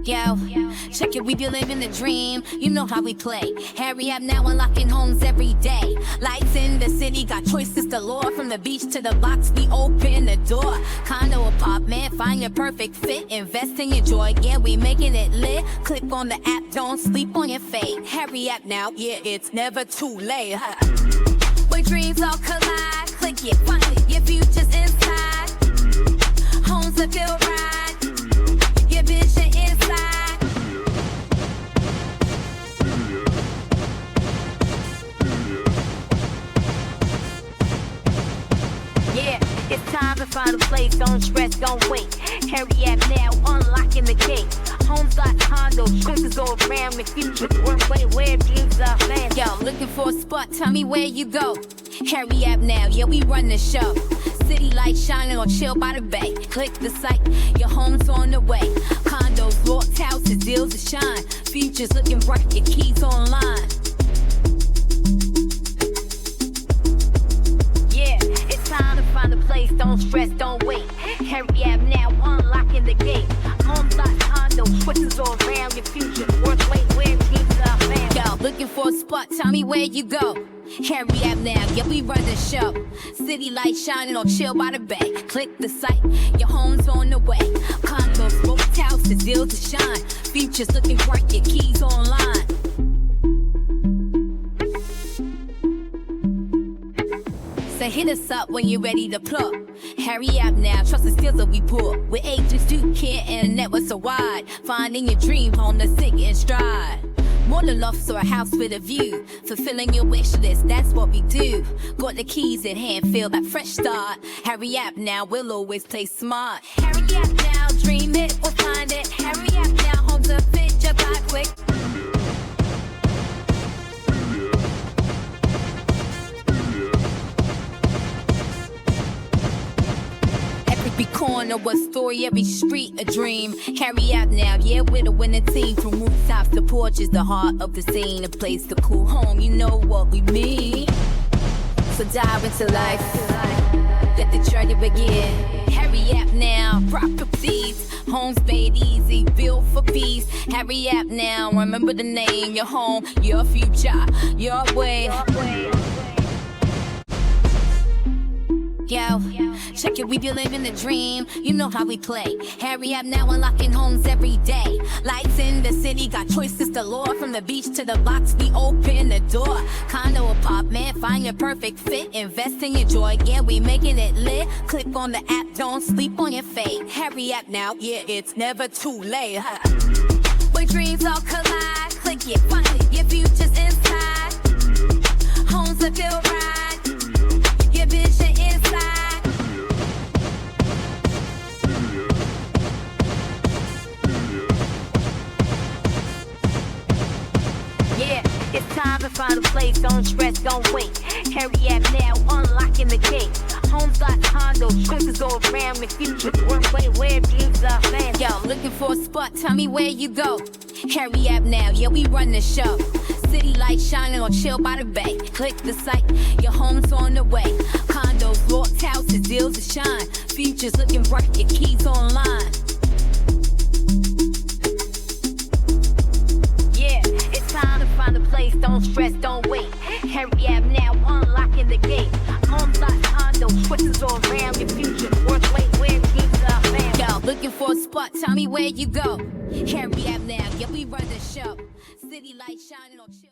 Yo, check it, we be living the dream. You know how we play. Hurry up now, unlocking homes every day. Lights in the city, got choices galore. From the beach to the box, we open the door. Condo, apartment, find your perfect fit. Invest in your joy, yeah, we making it lit. Click on the app, don't sleep on your fate. Hurry up now, yeah, it's never too late. Where dreams all collide, click it, find it, your future's inside. Homes that feel right, your vision inside. Yeah, it's time to find a place, don't stress, don't wait. Hurry up now, unlocking the gate. Homes like condos, choices go around the future. Work way where dreams are found. Yo, looking for a spot, tell me where you go. Hurry up now, yeah, we run the show. City lights shining or chill by the bay. Click the site, your home's on the way. Condos, loft houses, deals to shine. Futures looking bright, your keys online. Yeah, it's time to find a place, don't stress, don't wait. Hurry up now, unlocking the gate. Homes like condos, choices all around your future. Work way where dreams are found. Yo, looking for a spot, tell me where you go. Hurry up now, yeah, we run the show. City lights shining or chill by the bay. Click the site, your home's on the way. Condos, loft houses, deals to shine. Futures looking bright, your keys online. So hit us up when you're ready to plug. Hurry up now, trust the skills that we pull. With agents do care and the network so wide. Finding your dream home to sink in stride. More than lofts or a house with a view. Fulfilling your wish list, that's what we do. Got the keys in hand, feel that fresh start. Hurry up now, we'll always play smart. Hurry up now, dream it, we'll find it. Hurry up now, homes are fit, just buy quick. Every corner a story, every street a dream. Hurry up now, yeah, we're the winning team. From rooftops to porches, the heart of the scene. A place to call home, you know what we mean. So dive into life, let the journey begin. Hurry up now, properties, homes made easy, built for peace. Hurry up now, remember the name, your home, your future, your way. Yo, check it, we be living the dream. You know how we play. Hurry up now, unlocking homes every day. Lights in the city, got choices galore. From the beach to the box, we open the door. Condo, apartment, find your perfect fit. Invest in your joy, yeah, we making it lit. Click on the app, don't sleep on your fate. Hurry up now, yeah, it's never too late. Where dreams all collide, click it, find it, your future's inside. Homes that feel right, your vision inside. Yeah, it's time to find a place, don't stress, don't wait. Hurry up now, unlocking the gate. Homes like condos, choices all around the future. Work way where dreams are found. Yo, looking for a spot, tell me where you go. Hurry up now, yeah, we run the show. City lights shining or chill by the bay. Click the site, your home's on the way. Condos, loft houses, deals to shine. Futures looking bright, your keys online. Yeah, it's time to find a place, don't stress, don't wait. Hurry up now, unlocking the gate. Homes like condos, choices all around your future. Work way where dreams are found. Yo, looking for a spot, tell me where you go. Hurry up now, yeah, we run the show. City lights shining on chill.